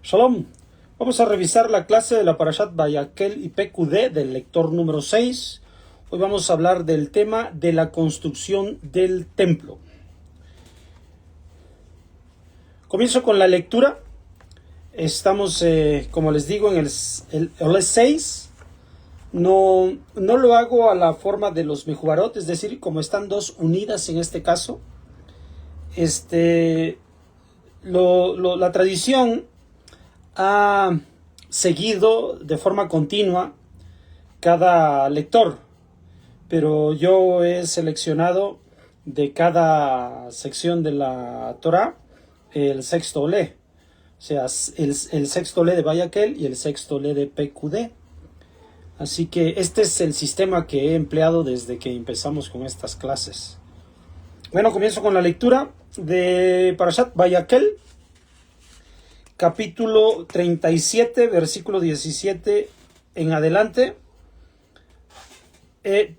Shalom. Vamos a revisar la clase de la Parashat Vayakhel y PQD del lector número 6. Hoy vamos a hablar del tema de la construcción del templo. Comienzo con la lectura. Estamos, como les digo, en el 6. No lo hago a la forma de los mejubarot, es decir, como están dos unidas en este caso. La tradición ha seguido de forma continua cada lector, pero yo he seleccionado de cada sección de la Torah el sexto olé, o sea, el sexto olé de Vayakhel y el sexto olé de PQD. Así que este es el sistema que he empleado desde que empezamos con estas clases. Bueno, comienzo con la lectura de Parashat Vayakhel, capítulo 37, versículo 17 en adelante.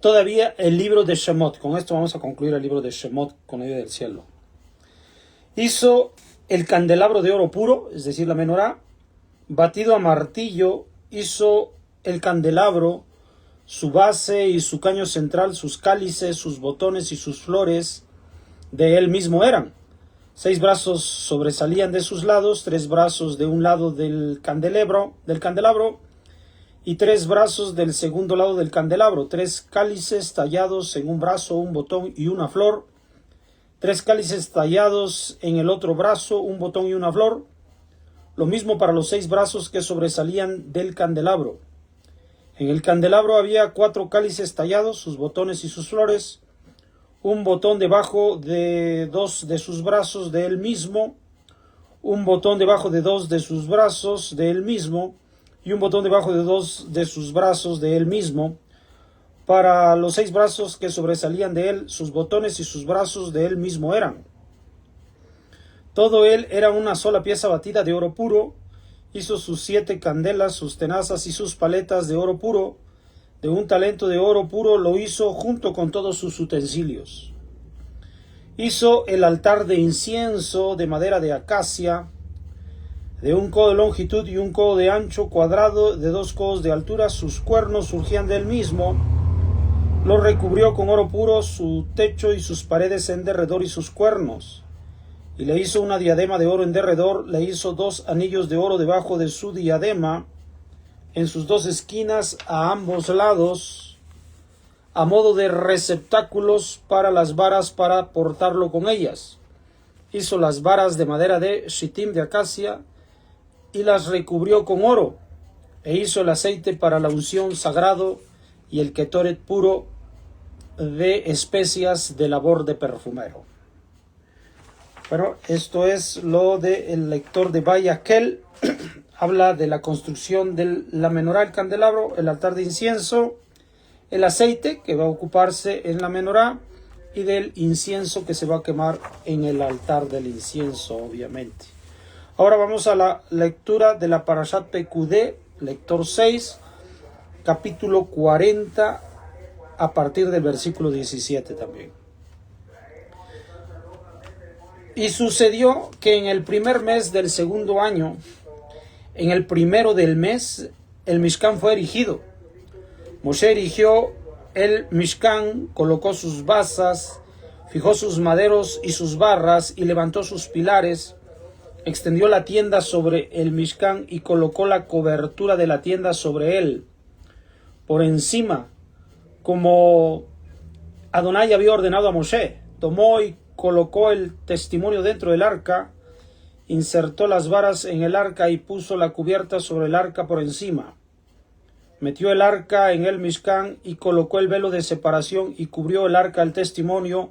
Todavía el libro de Shemot. Con esto vamos a concluir el libro de Shemot con ayuda del cielo. Hizo el candelabro de oro puro, es decir, la menorá, batido a martillo. Hizo el candelabro, su base y su caño central, sus cálices, sus botones y sus flores, de él mismo eran. 6 brazos sobresalían de sus lados, 3 brazos de un lado del candelabro, y 3 brazos del segundo lado del candelabro, 3 cálices tallados en un brazo, un botón y una flor, 3 cálices tallados en el otro brazo, un botón y una flor, lo mismo para los 6 brazos que sobresalían del candelabro. En el candelabro había 4 cálices tallados, sus botones y sus flores, un botón debajo de 2 de sus brazos de él mismo, un botón debajo de 2 de sus brazos de él mismo, y un botón debajo de 2 de sus brazos de él mismo. Para los 6 brazos que sobresalían de él, sus botones y sus brazos de él mismo eran. Todo él era una sola pieza batida de oro puro. Hizo sus 7 candelas, sus tenazas y sus paletas de oro puro. De un talento de oro puro lo hizo junto con todos sus utensilios. Hizo el altar de incienso de madera de acacia, de 1 codo de longitud y 1 codo de ancho, cuadrado de 2 codos de altura. Sus cuernos surgían del mismo. Lo recubrió con oro puro, su techo y sus paredes en derredor y sus cuernos. Y le hizo una diadema de oro en derredor. Le hizo 2 anillos de oro debajo de su diadema, en sus 2 esquinas a ambos lados, a modo de receptáculos para las varas para portarlo con ellas. Hizo las varas de madera de shittim de acacia y las recubrió con oro, e hizo el aceite para la unción sagrado y el ketoret puro de especias de labor de perfumero. Bueno, esto es lo del lector de Vayakhel. Habla de la construcción de la menorá, el candelabro, el altar de incienso, el aceite que va a ocuparse en la menorá y del incienso que se va a quemar en el altar del incienso, obviamente. Ahora vamos a la lectura de la Parashat PQD, lector 6, capítulo 40, a partir del versículo 17 también. Y sucedió que en el primer mes del segundo año, en el primero del mes, el Mishkan fue erigido. Moshe erigió el Mishkan, colocó sus basas, fijó sus maderos y sus barras y levantó sus pilares, extendió la tienda sobre el Mishkan y colocó la cobertura de la tienda sobre él. Por encima, como Adonai había ordenado a Moshe, tomó y colocó el testimonio dentro del arca, insertó las varas en el arca y puso la cubierta sobre el arca por encima. Metió el arca en el Mishkan y colocó el velo de separación y cubrió el arca del testimonio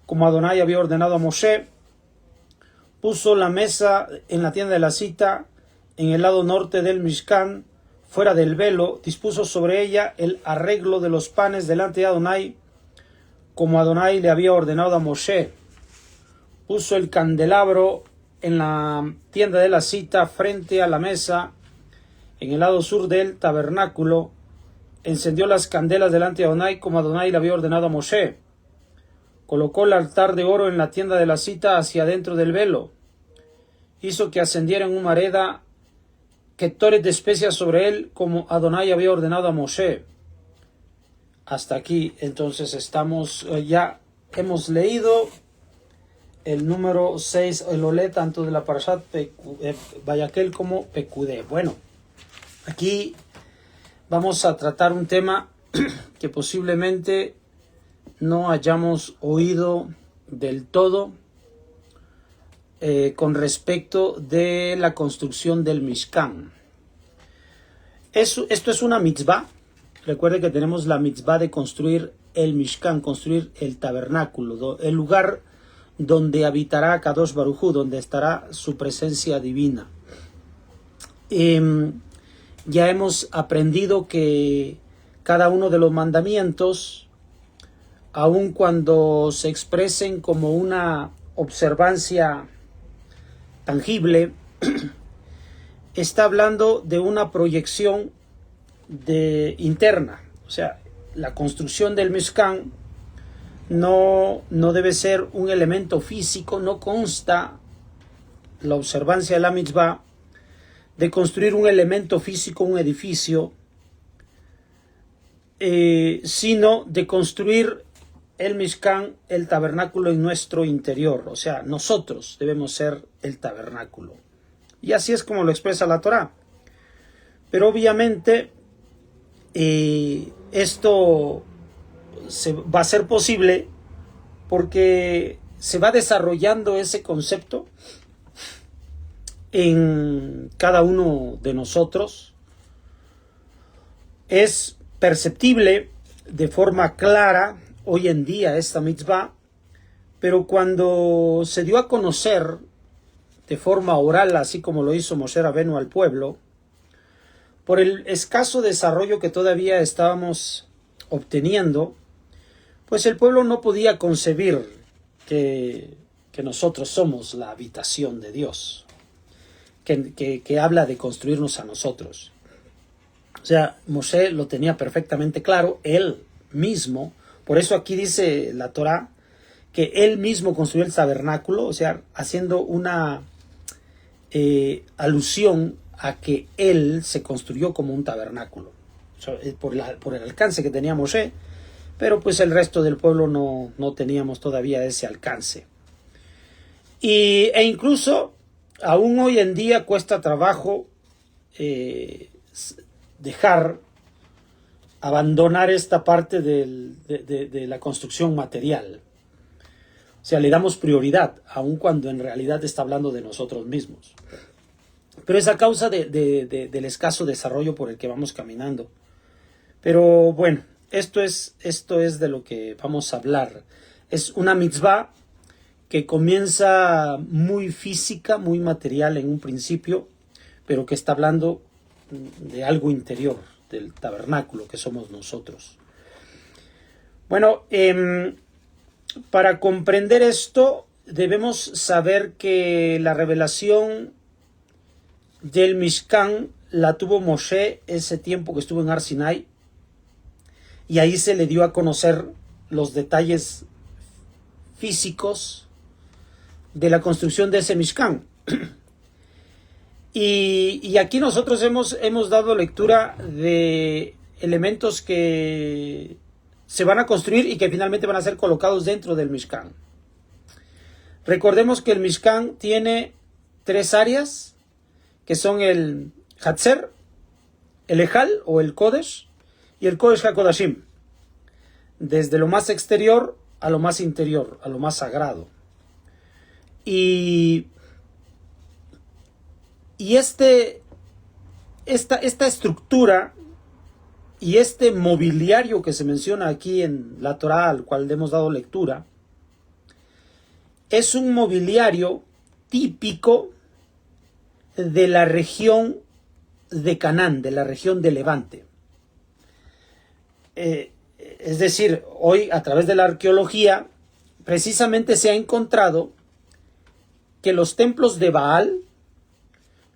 como Adonai había ordenado a Moshe. Puso la mesa en la tienda de la cita en el lado norte del Mishkan, fuera del velo. Dispuso sobre ella el arreglo de los panes delante de Adonai como Adonai le había ordenado a Moshe. Puso el candelabro en la tienda de la cita frente a la mesa en el lado sur del tabernáculo. Encendió las candelas delante de Adonai como Adonai le había ordenado a Moshe. Colocó el altar de oro en la tienda de la cita hacia adentro del velo. Hizo que ascendiera en humareda Ketoret de especias sobre él, como Adonai había ordenado a Moshe. Hasta aquí, entonces ya hemos leído el número 6, el Olé, tanto de la Parashat Vayakel como Pekudé. Bueno, aquí vamos a tratar un tema que posiblemente no hayamos oído del todo con respecto de la construcción del Mishkan. Esto es una mitzvah. Recuerde que tenemos la mitzvah de construir el Mishkan, construir el tabernáculo, el lugar donde habitará Kadosh Baruj Hu, donde estará su presencia divina. Ya hemos aprendido que cada uno de los mandamientos, aun cuando se expresen como una observancia tangible, está hablando de una proyección interna. O sea, la construcción del Mishkan no debe ser un elemento físico, no consta la observancia de la mitzvah de construir un elemento físico, un edificio, sino de construir el Mishkan, el tabernáculo en nuestro interior. O sea, nosotros debemos ser el tabernáculo. Y así es como lo expresa la Torá. Pero obviamente esto va a ser posible porque se va desarrollando ese concepto en cada uno de nosotros. Es perceptible de forma clara hoy en día esta mitzvah, pero cuando se dio a conocer de forma oral, así como lo hizo Moshe Rabenu al pueblo, por el escaso desarrollo que todavía estábamos obteniendo, pues el pueblo no podía concebir que nosotros somos la habitación de Dios, que habla de construirnos a nosotros. O sea, Moshe lo tenía perfectamente claro, él mismo. Por eso aquí dice la Torá que él mismo construyó el tabernáculo, o sea, haciendo una alusión a que él se construyó como un tabernáculo, o sea, por el alcance que tenía Moshe, pero pues el resto del pueblo no teníamos todavía ese alcance. E incluso aún hoy en día cuesta trabajo abandonar esta parte de la construcción material. O sea, le damos prioridad, aun cuando en realidad está hablando de nosotros mismos. Pero es a causa del escaso desarrollo por el que vamos caminando. Pero bueno, esto es de lo que vamos a hablar. Es una mitzvah que comienza muy física, muy material en un principio, pero que está hablando de algo interior, del tabernáculo que somos nosotros. Bueno, para comprender esto debemos saber que la revelación del Mishkan la tuvo Moshe ese tiempo que estuvo en Har Sinai, y ahí se le dio a conocer los detalles físicos de la construcción de ese Mishkan. Y aquí nosotros hemos dado lectura de elementos que se van a construir y que finalmente van a ser colocados dentro del Mishkan. Recordemos que el Mishkan tiene 3 áreas, que son el Hatzer, el Ejal o el Kodesh y el Kodesh HaKodashim, desde lo más exterior a lo más interior, a lo más sagrado. Y esta estructura y este mobiliario que se menciona aquí en la Torá, al cual le hemos dado lectura, es un mobiliario típico de la región de Canaán, de la región de Levante. Es decir, hoy a través de la arqueología precisamente se ha encontrado que los templos de Baal,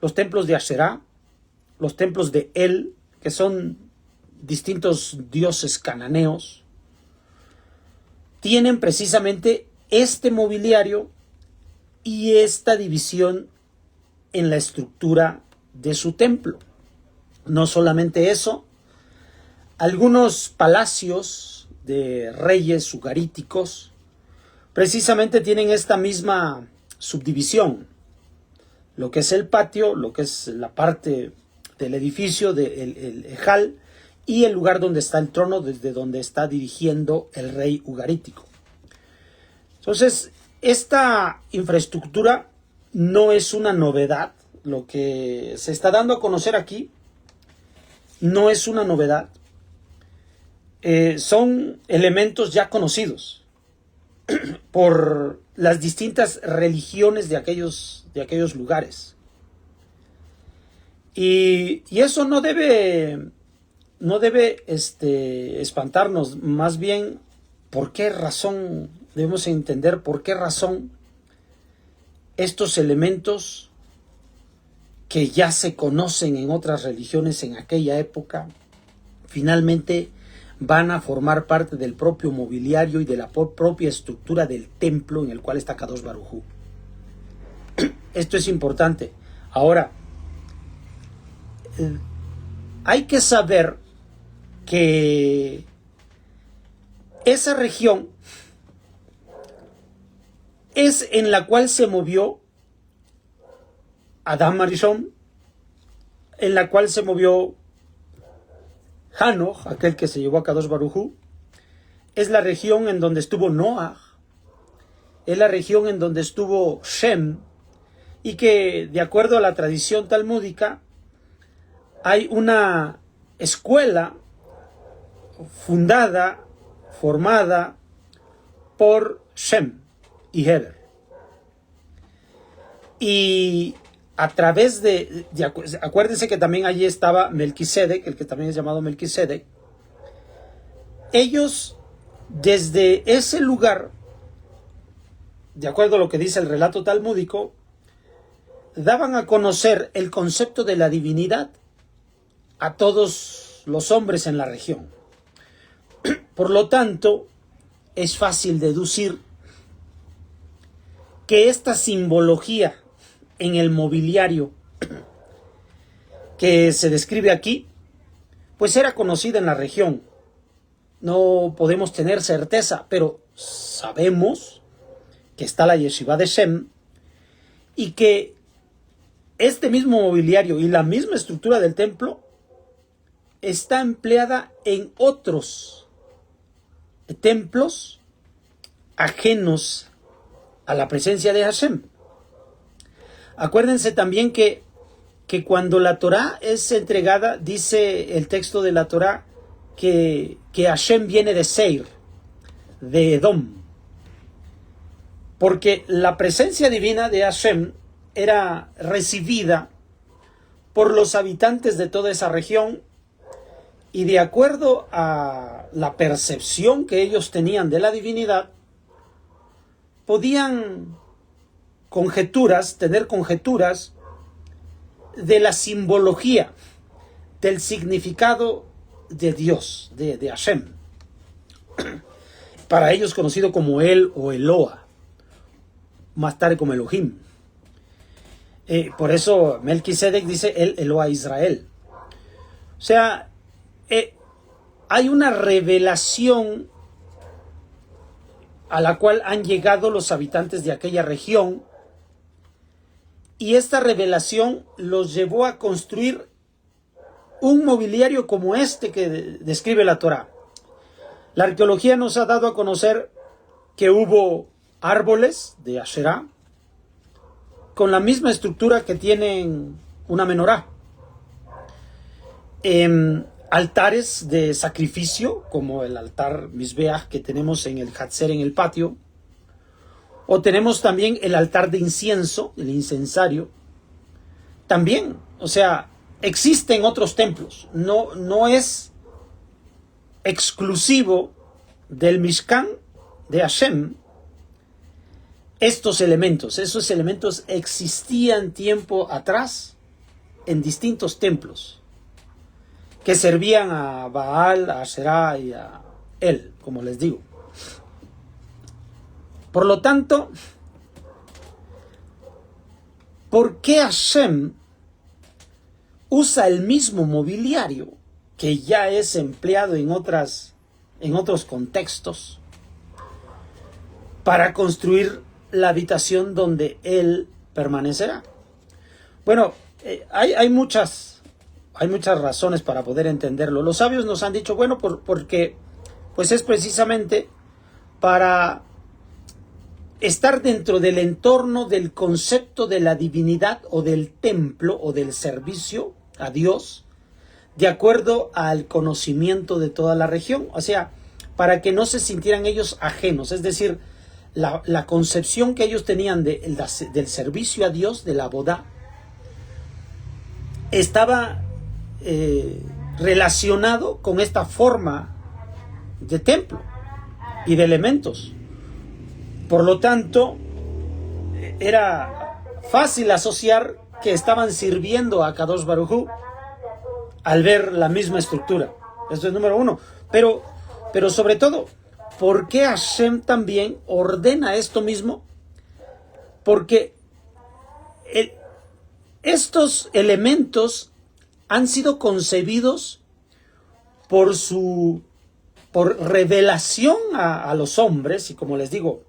los templos de Asherá, los templos de El, que son distintos dioses cananeos, tienen precisamente este mobiliario y esta división en la estructura de su templo. No solamente eso, algunos palacios de reyes ugaríticos precisamente tienen esta misma subdivisión. Lo que es el patio, lo que es la parte del edificio, el ejal, y el lugar donde está el trono, desde donde está dirigiendo el rey ugarítico. Entonces, esta infraestructura no es una novedad. Lo que se está dando a conocer aquí no es una novedad. Son elementos ya conocidos por las distintas religiones de aquellos lugares. Y eso no debe espantarnos. Más bien, ¿por qué razón? Debemos entender por qué razón estos elementos que ya se conocen en otras religiones en aquella época, finalmente van a formar parte del propio mobiliario y de la propia estructura del templo en el cual está Kadosh Baruj Hu. Esto es importante. Ahora, hay que saber que esa región es en la cual se movió Adam Arishon, en la cual se movió Hanoch, aquel que se llevó a Kadosh Baruj Hu. Es la región en donde estuvo Noah, es la región en donde estuvo Shem, y que, de acuerdo a la tradición talmúdica, hay una escuela formada por Shem y Heber. Y a través acuérdense que también allí estaba Melquisedec, el que también es llamado Melquisedec. Ellos, desde ese lugar, de acuerdo a lo que dice el relato talmúdico, daban a conocer el concepto de la divinidad a todos los hombres en la región. Por lo tanto, es fácil deducir que esta simbología en el mobiliario que se describe aquí, pues era conocida en la región. No podemos tener certeza, pero sabemos que está la yeshiva de Shem y que este mismo mobiliario y la misma estructura del templo está empleada en otros templos ajenos a la presencia de Hashem. Acuérdense también que cuando la Torá es entregada, dice el texto de la Torá que Hashem viene de Seir, de Edom, porque la presencia divina de Hashem era recibida por los habitantes de toda esa región, y de acuerdo a la percepción que ellos tenían de la divinidad, podían tener conjeturas de la simbología, del significado de Dios, de Hashem, para ellos conocido como El o Eloa, más tarde como Elohim. Por eso Melquisedec dice El Eloa Israel. O sea, hay una revelación a la cual han llegado los habitantes de aquella región, y esta revelación los llevó a construir un mobiliario como este que describe la Torá. La arqueología nos ha dado a conocer que hubo árboles de Asherá con la misma estructura que tienen una menorá. Altares de sacrificio, como el altar Mizbeach que tenemos en el Hatzer, en el patio. O tenemos también el altar de incienso, el incensario. También, o sea, existen otros templos. No es exclusivo del Mishkan de Hashem estos elementos. Esos elementos existían tiempo atrás en distintos templos que servían a Baal, a Asherá y a él, como les digo. Por lo tanto, ¿por qué Hashem usa el mismo mobiliario que ya es empleado en otros contextos para construir la habitación donde él permanecerá. Bueno, hay muchas razones para poder entenderlo. Los sabios nos han dicho, bueno, porque pues es precisamente para estar dentro del entorno del concepto de la divinidad o del templo o del servicio a Dios, de acuerdo al conocimiento de toda la región. O sea, para que no se sintieran ellos ajenos, es decir, la concepción que ellos tenían del servicio a Dios, de la bodá, estaba relacionado con esta forma de templo y de elementos. Por lo tanto, era fácil asociar que estaban sirviendo a Kadosh Baruj Hu al ver la misma estructura. Esto es número uno. Pero sobre todo, ¿por qué Hashem también ordena esto mismo? Porque estos elementos han sido concebidos por revelación a los hombres, y como les digo,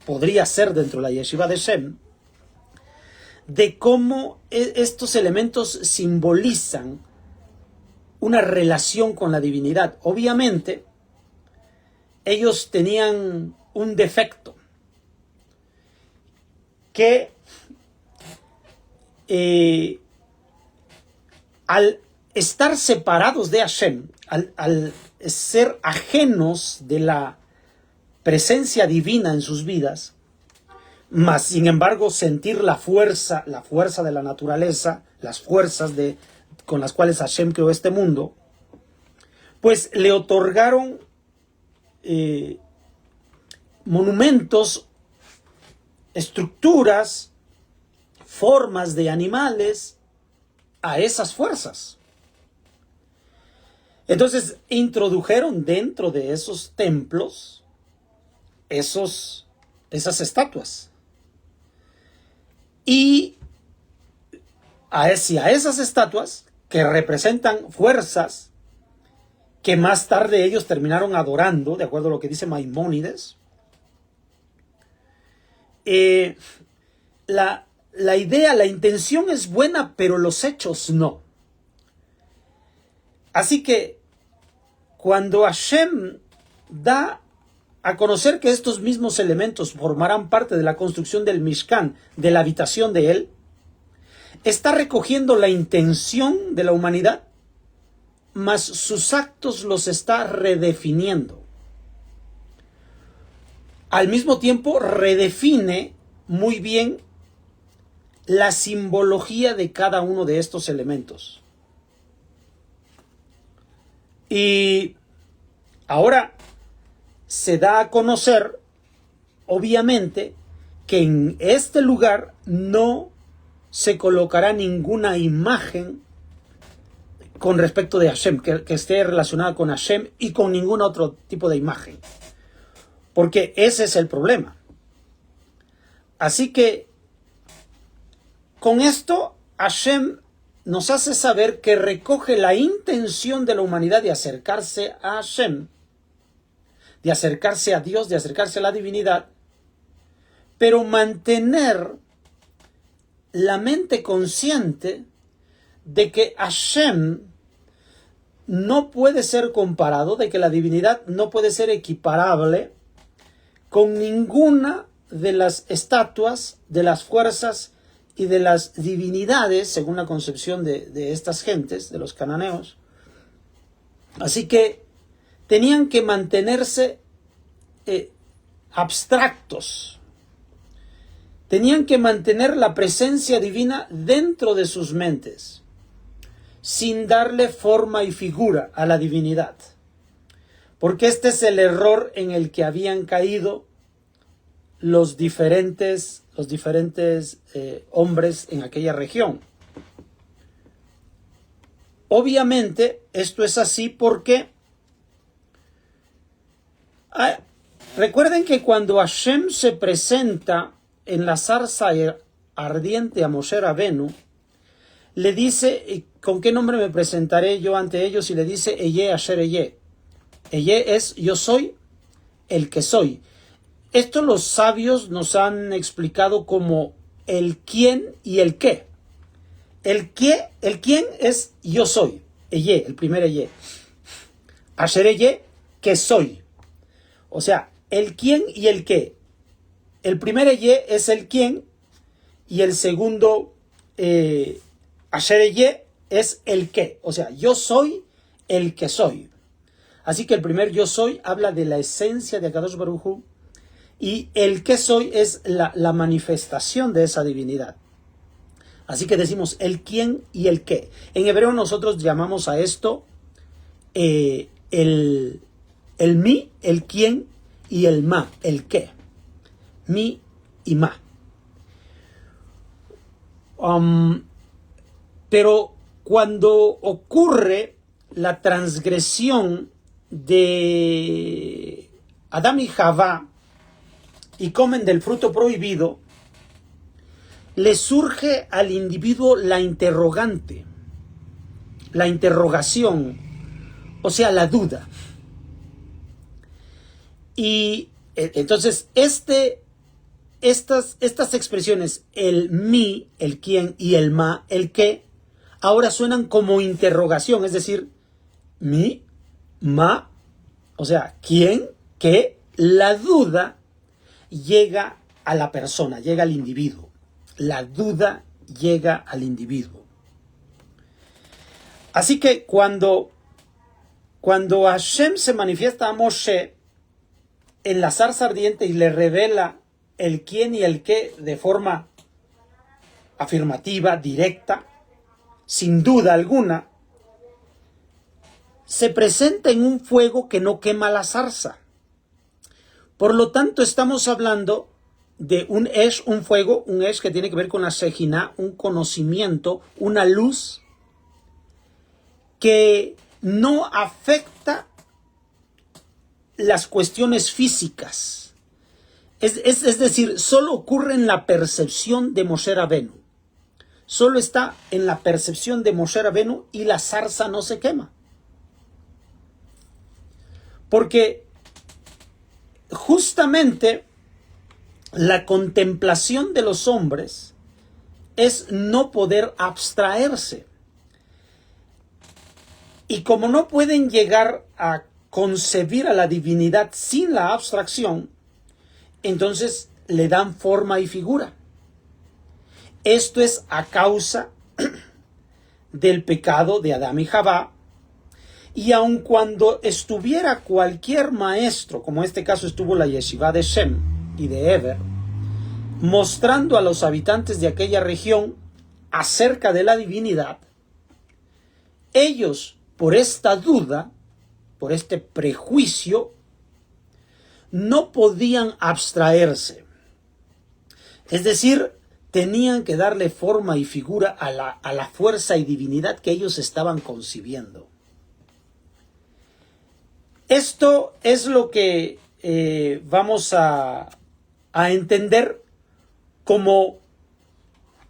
podría ser dentro de la Yeshiva de Shem, de cómo estos elementos simbolizan una relación con la divinidad. Obviamente, ellos tenían un defecto, que al estar separados de Hashem, al ser ajenos de la presencia divina en sus vidas, mas sin embargo sentir la fuerza de la naturaleza, las fuerzas con las cuales Hashem creó este mundo, pues le otorgaron monumentos, estructuras, formas de animales a esas fuerzas. Entonces introdujeron dentro de esos templos esas estatuas. Y hacia esas estatuas, que representan fuerzas que más tarde ellos terminaron adorando, de acuerdo a lo que dice Maimónides, la idea, la intención es buena, pero los hechos no. Así que cuando Hashem da a conocer que estos mismos elementos formarán parte de la construcción del Mishkan, de la habitación de él, está recogiendo la intención de la humanidad, mas sus actos los está redefiniendo. Al mismo tiempo, redefine muy bien la simbología de cada uno de estos elementos. Y ahora se da a conocer, obviamente, que en este lugar no se colocará ninguna imagen con respecto de Hashem, que esté relacionada con Hashem y con ningún otro tipo de imagen. Porque ese es el problema. Así que, con esto, Hashem nos hace saber que recoge la intención de la humanidad de acercarse a Hashem, de acercarse a Dios, de acercarse a la divinidad, pero mantener la mente consciente de que Hashem no puede ser comparado, de que la divinidad no puede ser equiparable con ninguna de las estatuas, de las fuerzas y de las divinidades, según la concepción de estas gentes, de los cananeos. Así que tenían que mantenerse abstractos. Tenían que mantener la presencia divina dentro de sus mentes, sin darle forma y figura a la divinidad. Porque este es el error en el que habían caído los diferentes hombres en aquella región. Obviamente, esto es así porque recuerden que cuando Hashem se presenta en la zarza ardiente a Moshe Rabenu, le dice, ¿con qué nombre me presentaré yo ante ellos? Y le dice, Eye Asher Eye. Eye es yo soy el que soy. Esto los sabios nos han explicado como el quién y el qué. El quién es yo soy. Eye, el primer Eye. Asher Eye, que soy. O sea, el quién y el qué. El primer Eye es el quién y el segundo Asher Eye es el qué. O sea, yo soy el que soy. Así que el primer yo soy habla de la esencia de Akadosh Baruj Hu y el que soy es la manifestación de esa divinidad. Así que decimos el quién y el qué. En hebreo nosotros llamamos a esto el mi, el quién y el ma, el qué. Mi y ma. Pero cuando ocurre la transgresión de Adán y Javá y comen del fruto prohibido, le surge al individuo la interrogante, la interrogación, o sea, la duda. Y entonces estas expresiones, el mi, el quién y el ma, el qué, ahora suenan como interrogación, es decir, mi, ma, o sea, quién, qué, la duda llega a la persona, llega al individuo. La duda llega al individuo. Así que cuando Hashem se manifiesta a Moshe en la zarza ardiente y le revela el quién y el qué de forma afirmativa, directa, sin duda alguna, se presenta en un fuego que no quema la zarza. Por lo tanto, estamos hablando de un Esh, un fuego, un Esh que tiene que ver con la Shejinah, un conocimiento, una luz que no afecta las cuestiones físicas. Es decir, solo ocurre en la percepción de Moshe Rabenu. Solo está en la percepción de Moshe Rabenu y la zarza no se quema. Porque justamente la contemplación de los hombres es no poder abstraerse. Y como no pueden llegar a concebir a la divinidad sin la abstracción, entonces le dan forma y figura. Esto es a causa del pecado de Adán y Javá. Y aun cuando estuviera cualquier maestro, como en este caso estuvo la yeshiva de Shem y de Eber, mostrando a los habitantes de aquella región acerca de la divinidad, ellos, por esta duda, por este prejuicio, no podían abstraerse. Es decir, tenían que darle forma y figura a la fuerza y divinidad que ellos estaban concibiendo. Esto es lo que vamos a entender como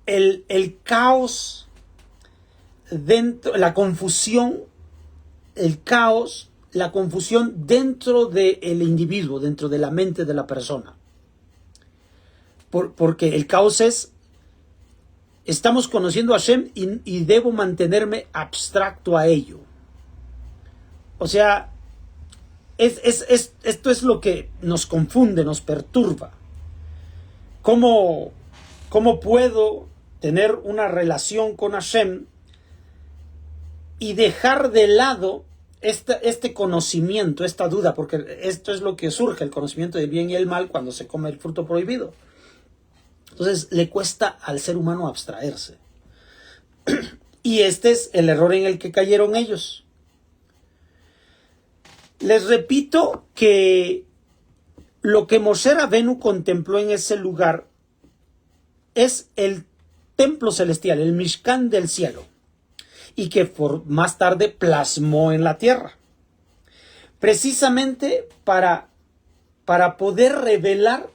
el caos dentro, la confusión, el caos, la confusión dentro del individuo, dentro de la mente de la persona. Porque el caos es, estamos conociendo a Hashem y debo mantenerme abstracto a ello. O sea, esto es lo que nos confunde, nos perturba. ¿Cómo puedo tener una relación con Hashem y dejar de lado este conocimiento, esta duda? Porque esto es lo que surge, el conocimiento del bien y el mal cuando se come el fruto prohibido. Entonces le cuesta al ser humano abstraerse. Y este es el error en el que cayeron ellos. Les repito que lo que Moshe Rabenu contempló en ese lugar es el templo celestial, el Mishkan del cielo, y que más tarde plasmó en la tierra, precisamente para poder revelar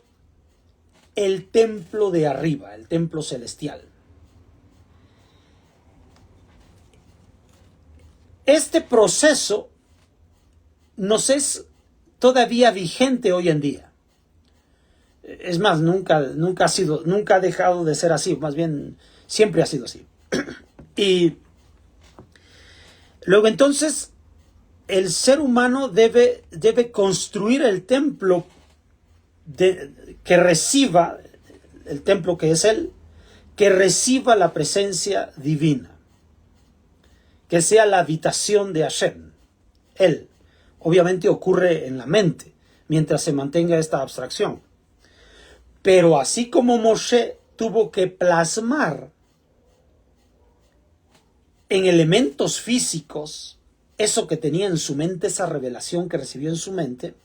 el templo de arriba, el templo celestial. Este proceso nos es todavía vigente hoy en día. Es más, nunca ha dejado de ser así, más bien siempre ha sido así. Y luego entonces el ser humano debe construir el templo que reciba, el templo que es él, que reciba la presencia divina, que sea la habitación de Hashem. Él, obviamente ocurre en la mente, mientras se mantenga esta abstracción. Pero así como Moshe tuvo que plasmar en elementos físicos eso que tenía en su mente, esa revelación que recibió en su mente,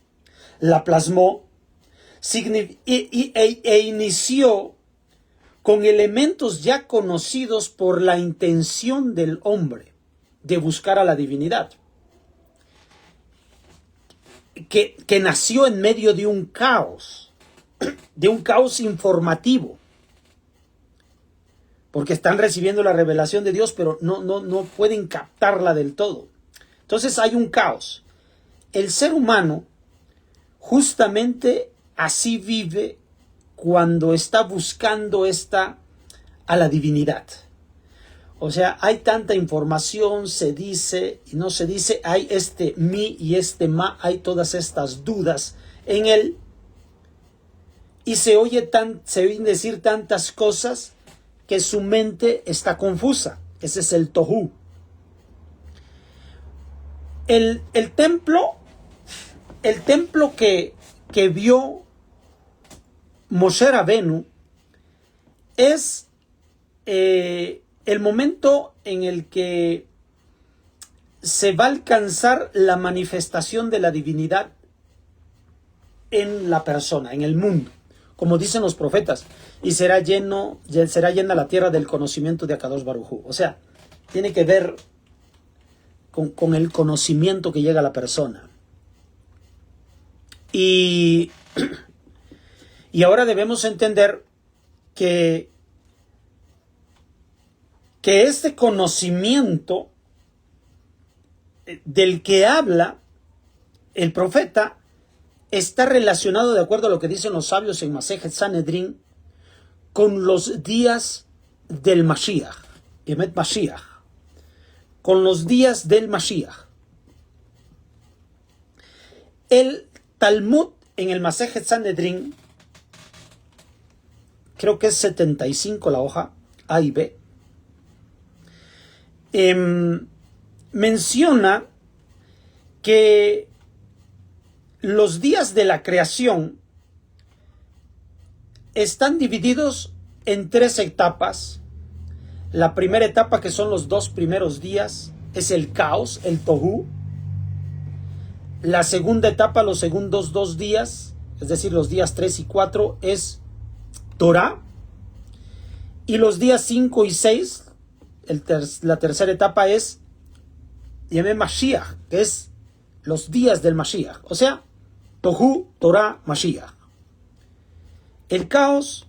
la plasmó e inició con elementos ya conocidos por la intención del hombre de buscar a la divinidad, que nació en medio de un caos informativo, porque están recibiendo la revelación de Dios, pero no pueden captarla del todo. Entonces hay un caos. El ser humano justamente así vive cuando está buscando a la divinidad. O sea, hay tanta información, se dice y no se dice, hay este mi y este ma, hay todas estas dudas en él, y se oyen decir tantas cosas que su mente está confusa. Ese es el tohu. El templo que vio Moshe Rabenu es el momento en el que se va a alcanzar la manifestación de la divinidad en la persona, en el mundo, como dicen los profetas, y será llena la tierra del conocimiento de Akadosh Baruj Hu. O sea, tiene que ver con el conocimiento que llega a la persona. Y ahora debemos entender que este conocimiento del que habla el profeta está relacionado, de acuerdo a lo que dicen los sabios en Masejet Sanedrín, con los días del Mashiach, Emet Mashiach, con los días del Mashiach. El Talmud en el Masejet Sanedrín, creo que es 75 la hoja, A y B, menciona que los días de la creación están divididos en 3 etapas. La primera etapa, que son los 2 primeros días, es el caos, el tohu. La segunda etapa, los segundos 2 días, es decir, los días 3 y 4, es Torah. Y los días 5 y 6, la tercera etapa es Yemé Mashiach, que es los días del Mashiach. O sea, Tohu, Torah, Mashiach. El caos,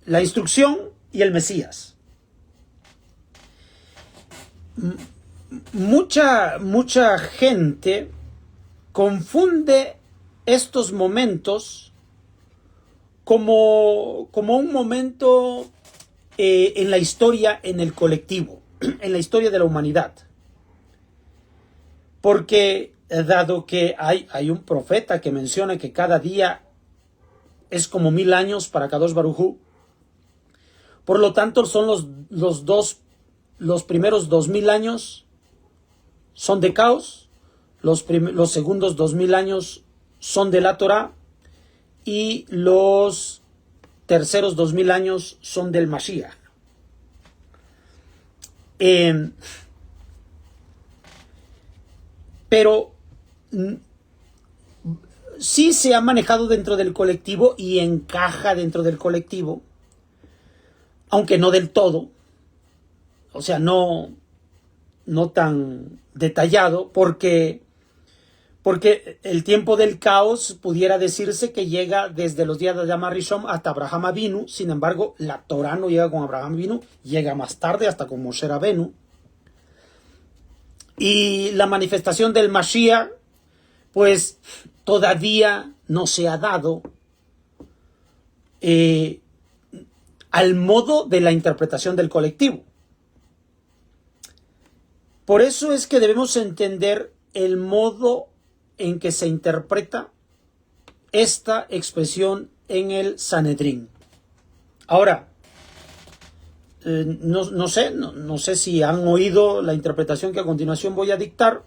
la instrucción y el Mesías. Mucha gente confunde estos momentos como un momento en la historia, en el colectivo, en la historia de la humanidad. Porque dado que hay un profeta que menciona que cada día es como 1000 años para Kadosh Baruj Hu, por lo tanto son los primeros 2000 años son de caos, los segundos 2000 años son de la Torah, y los terceros 2000 años son del Mashiach. Pero sí se ha manejado dentro del colectivo y encaja dentro del colectivo, aunque no del todo, o sea, no tan detallado, porque el tiempo del caos pudiera decirse que llega desde los días de Adam Rishon hasta Abraham Avinu. Sin embargo, la Torah no llega con Abraham Avinu, llega más tarde hasta con Moshe Rabenu. Y la manifestación del Mashiach, pues todavía no se ha dado al modo de la interpretación del colectivo. Por eso es que debemos entender el modo en que se interpreta esta expresión en el Sanedrín. Ahora, no sé si han oído la interpretación que a continuación voy a dictar,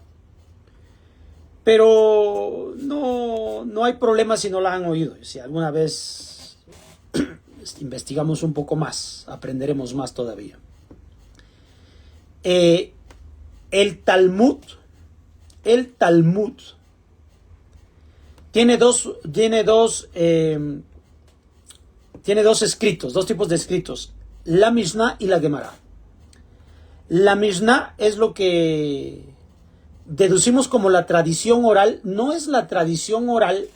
pero no hay problema si no la han oído. Si alguna vez investigamos un poco más, aprenderemos más todavía. El Talmud tiene dos escritos, dos tipos de escritos, la Mishnah y la Gemara. La Mishnah es lo que deducimos como la tradición oral, no es la tradición oral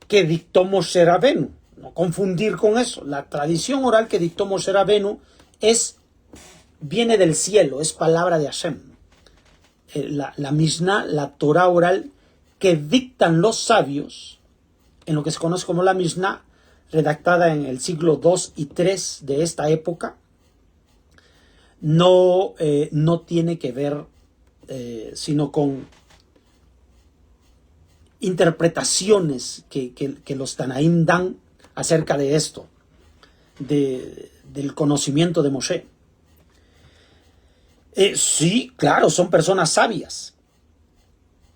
que dictó Moshe Rabenu, no confundir con eso. La tradición oral que dictó Moshe Rabenu viene del cielo, es palabra de Hashem. La Mishnah, la Torah oral que dictan los sabios, en lo que se conoce como la Mishnah, redactada en el siglo II y III de esta época, no tiene que ver sino con interpretaciones que los Tanaim dan acerca de esto, del conocimiento de Moshe. Sí, claro, son personas sabias,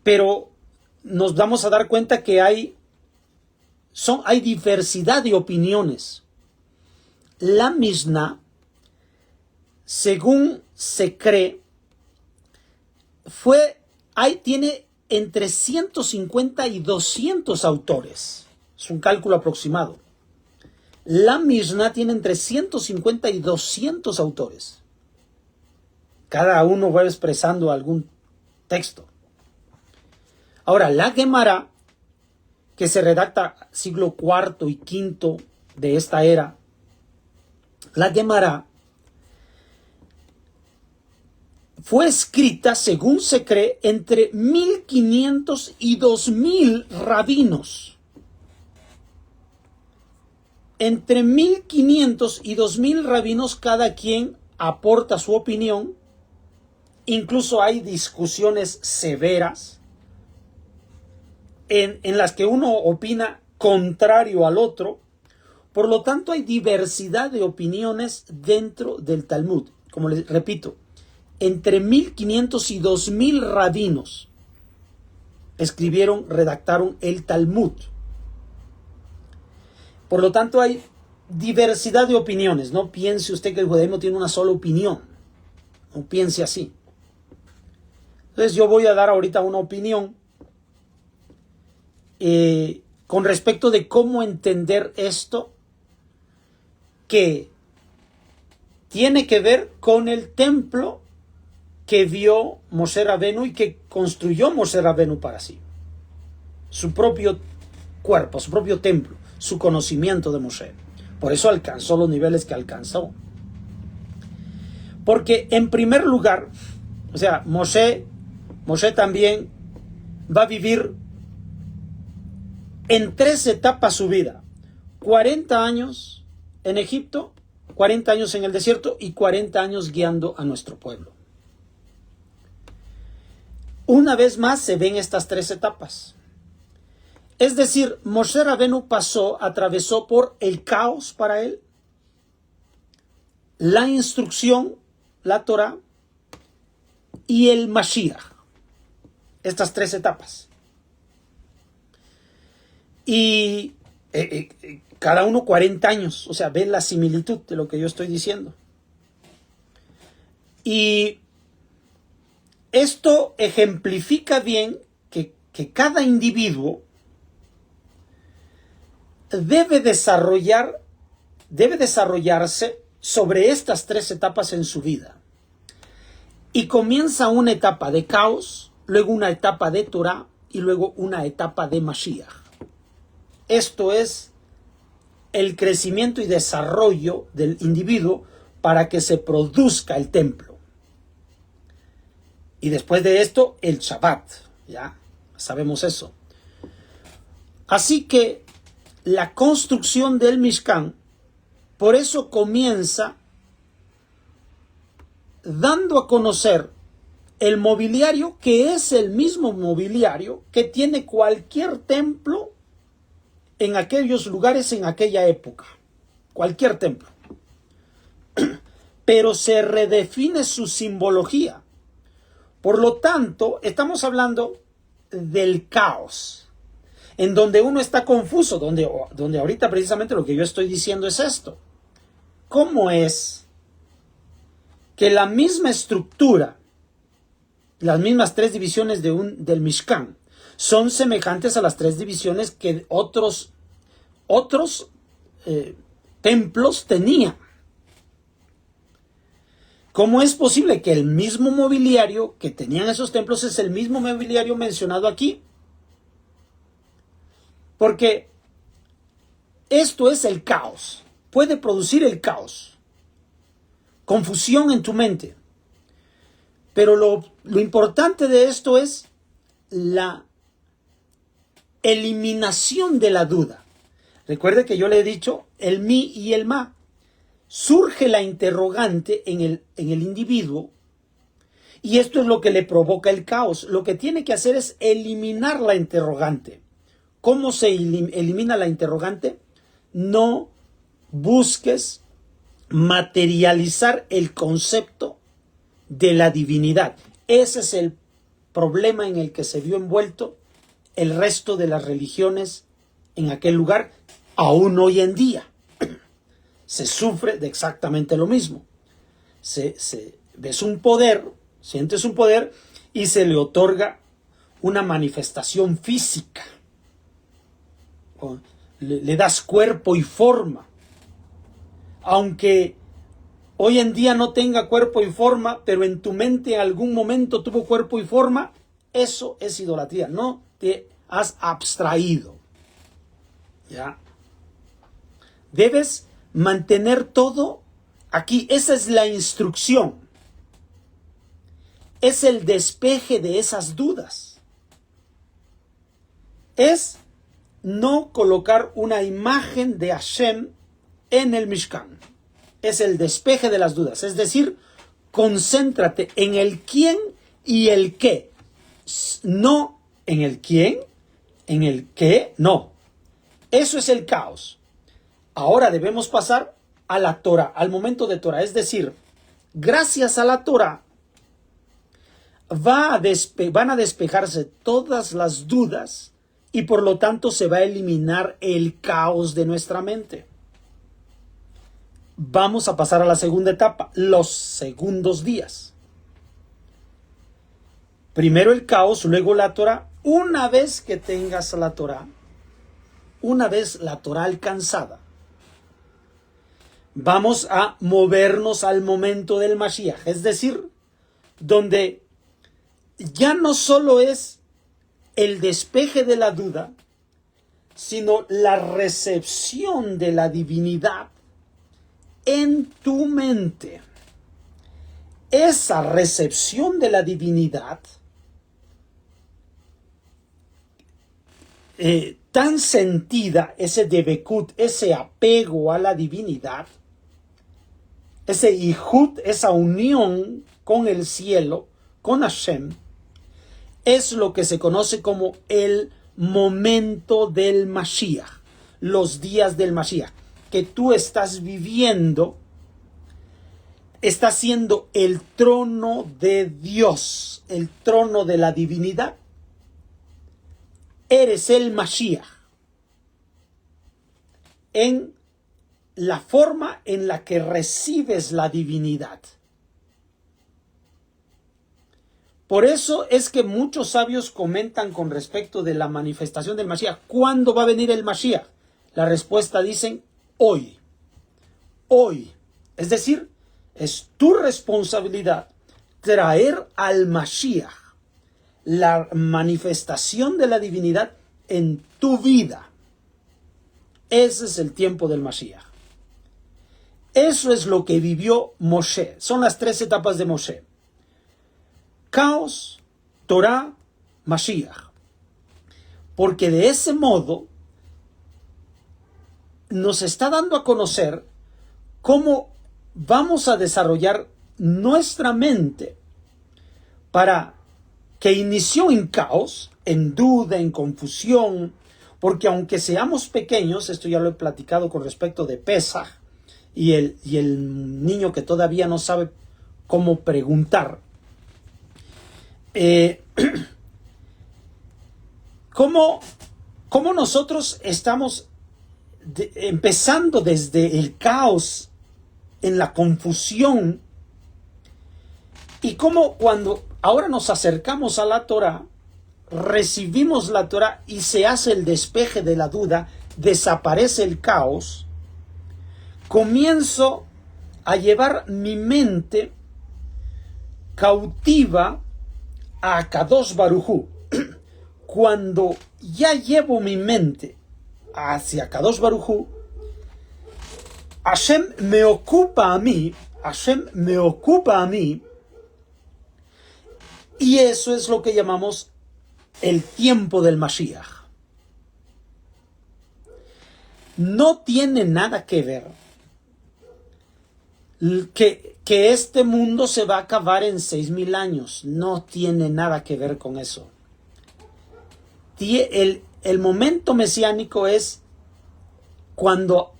pero nos vamos a dar cuenta que hay diversidad de opiniones. La Mishnah, según se cree, tiene entre 150 y 200 autores. Es un cálculo aproximado. La Mishnah tiene entre 150 y 200 autores. Cada uno va expresando algún texto. Ahora, la Gemara, que se redacta siglo IV y V de esta era, la Gemara fue escrita, según se cree, entre 1500 y 2000 rabinos. Entre 1500 y 2000 rabinos, cada quien aporta su opinión. Incluso hay discusiones severas en las que uno opina contrario al otro. Por lo tanto, hay diversidad de opiniones dentro del Talmud. Como les repito, entre 1500 y 2000 rabinos redactaron el Talmud. Por lo tanto, hay diversidad de opiniones. No piense usted que el judaísmo tiene una sola opinión. No piense así. Entonces yo voy a dar ahorita una opinión con respecto de cómo entender esto, que tiene que ver con el templo que vio Moshe Rabenu y que construyó Moshe Rabenu para sí. Su propio cuerpo, su propio templo, su conocimiento de Moshe. Por eso alcanzó los niveles que alcanzó. Porque en primer lugar, o sea, Moshe también va a vivir en 3 etapas su vida. 40 años en Egipto, 40 años en el desierto y 40 años guiando a nuestro pueblo. Una vez más se ven estas 3 etapas. Es decir, Moshe Rabenu atravesó por el caos para él, la instrucción, la Torah y el Mashiach. Estas 3 etapas. Y cada uno 40 años. O sea, ven la similitud de lo que yo estoy diciendo. Y esto ejemplifica bien que cada individuo debe desarrollarse sobre estas 3 etapas en su vida. Y comienza una etapa de caos, luego una etapa de Torah y luego una etapa de Mashiach. Esto es el crecimiento y desarrollo del individuo para que se produzca el templo. Y después de esto, el Shabbat. Ya sabemos eso. Así que la construcción del Mishkan, por eso comienza dando a conocer el mobiliario, que es el mismo mobiliario que tiene cualquier templo en aquellos lugares en aquella época. Cualquier templo. Pero se redefine su simbología. Por lo tanto, estamos hablando del caos, en donde uno está confuso, donde ahorita precisamente lo que yo estoy diciendo es esto. ¿Cómo es que la misma estructura, las mismas 3 divisiones del Mishkan, son semejantes a las 3 divisiones que otros templos tenían? ¿Cómo es posible que el mismo mobiliario que tenían esos templos es el mismo mobiliario mencionado aquí? Porque esto es el caos. Puede producir el caos. Confusión en tu mente. Pero lo importante de esto es la eliminación de la duda. Recuerde que yo le he dicho el mi y el ma. Surge la interrogante en el individuo y esto es lo que le provoca el caos. Lo que tiene que hacer es eliminar la interrogante. ¿Cómo se elimina la interrogante? No busques materializar el concepto de la divinidad. Ese es el problema en el que se vio envuelto el resto de las religiones en aquel lugar, aún hoy en día. Se sufre de exactamente lo mismo. Ves un poder, sientes un poder y se le otorga una manifestación física. Le das cuerpo y forma. Aunque hoy en día no tenga cuerpo y forma, pero en tu mente en algún momento tuvo cuerpo y forma, eso es idolatría. No te has abstraído. ¿Ya? Debes mantener todo aquí. Esa es la instrucción. Es el despeje de esas dudas. Es no colocar una imagen de Hashem en el Mishkan. Es el despeje de las dudas. Es decir, concéntrate en el quién y el qué. No en el quién, en el qué, no. Eso es el caos. Ahora debemos pasar a la Torah, al momento de Torah. Es decir, gracias a la Torah van a despejarse todas las dudas y por lo tanto se va a eliminar el caos de nuestra mente. Vamos a pasar a la segunda etapa, los segundos días. Primero el caos, luego la Torah. Una vez que tengas la Torah, una vez la Torah alcanzada, vamos a movernos al momento del Mashiach, es decir, donde ya no solo es el despeje de la duda, sino la recepción de la divinidad en tu mente. Esa recepción de la divinidad tan sentida, ese debekut, ese apego a la divinidad, ese ihud, esa unión con el cielo, con Hashem, es lo que se conoce como el momento del Mashiach, los días del Mashiach, que tú estás viviendo, está siendo el trono de Dios, el trono de la divinidad. Eres el Mashiach en la forma en la que recibes la divinidad. Por eso es que muchos sabios comentan con respecto de la manifestación del Mashiach. ¿Cuándo va a venir el Mashiach? La respuesta dicen hoy. Hoy. Es decir, es tu responsabilidad traer al Mashiach, la manifestación de la divinidad en tu vida. Ese es el tiempo del Mashiach. Eso es lo que vivió Moshe. Son las 3 etapas de Moshe. caos, Torah, Mashiach. Porque de ese modo nos está dando a conocer cómo vamos a desarrollar nuestra mente para que inició en caos, en duda, en confusión, porque aunque seamos pequeños, esto ya lo he platicado con respecto de Pesaj, y el niño que todavía no sabe cómo preguntar, cómo nosotros estamos empezando desde el caos, en la confusión, y cómo cuando ahora nos acercamos a la Torah, recibimos la Torah y se hace el despeje de la duda, desaparece el caos, comienzo a llevar mi mente cautiva a Kadosh Baruj Hu. Cuando ya llevo mi mente hacia Kadosh Baruj Hu, Hashem me ocupa a mí, y eso es lo que llamamos el tiempo del Mashiach. No tiene nada que ver que este mundo se va a acabar en 6,000 años. No tiene nada que ver con eso. El momento mesiánico es cuando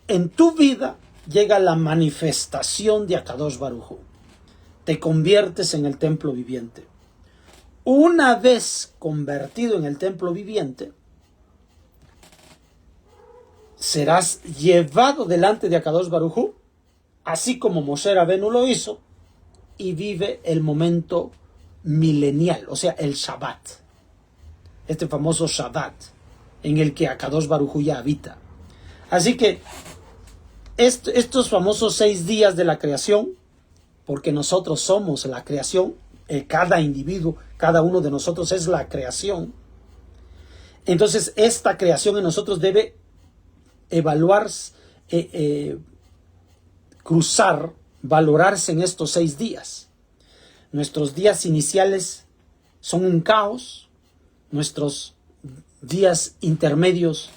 en tu vida llega la manifestación de Akadosh Baruj Hu. Te conviertes en el templo viviente. Una vez convertido en el templo viviente, serás llevado delante de Akadosh Baruj Hu, así como Moshe Rabenu lo hizo, y vive el momento milenial, o sea, el Shabbat. Este famoso Shabbat, en el que Akadosh Baruj Hu ya habita. Así que estos famosos 6 días de la creación, porque nosotros somos la creación, cada individuo, cada uno de nosotros es la creación. Entonces esta creación en nosotros debe evaluarse, valorarse en estos 6 días. Nuestros días iniciales son un caos, nuestros días intermedios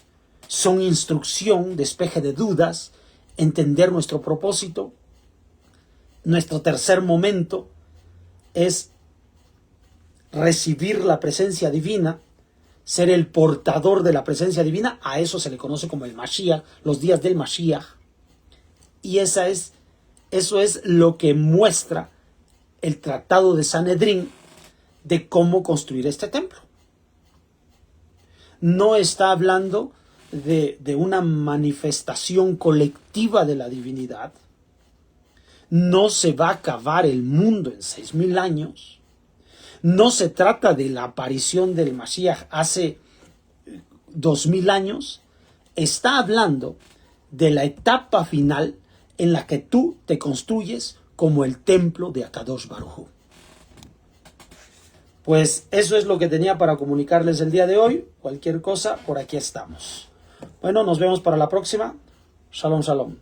son instrucción, despeje de dudas, entender nuestro propósito. Nuestro tercer momento es recibir la presencia divina, ser el portador de la presencia divina. A eso se le conoce como el Mashiach, los días del Mashiach. Y eso es lo que muestra el Tratado de Sanedrín de cómo construir este templo. No está hablando de una manifestación colectiva de la divinidad. No se va a acabar el mundo en 6,000 años. No se trata de la aparición del Mashiach hace 2,000 años. Está hablando de la etapa final en la que tú te construyes como el templo de Akadosh Baruj Hu. Pues eso es lo que tenía para comunicarles el día de hoy. Cualquier cosa, por aquí estamos. Bueno, nos vemos para la próxima. Shalom, shalom.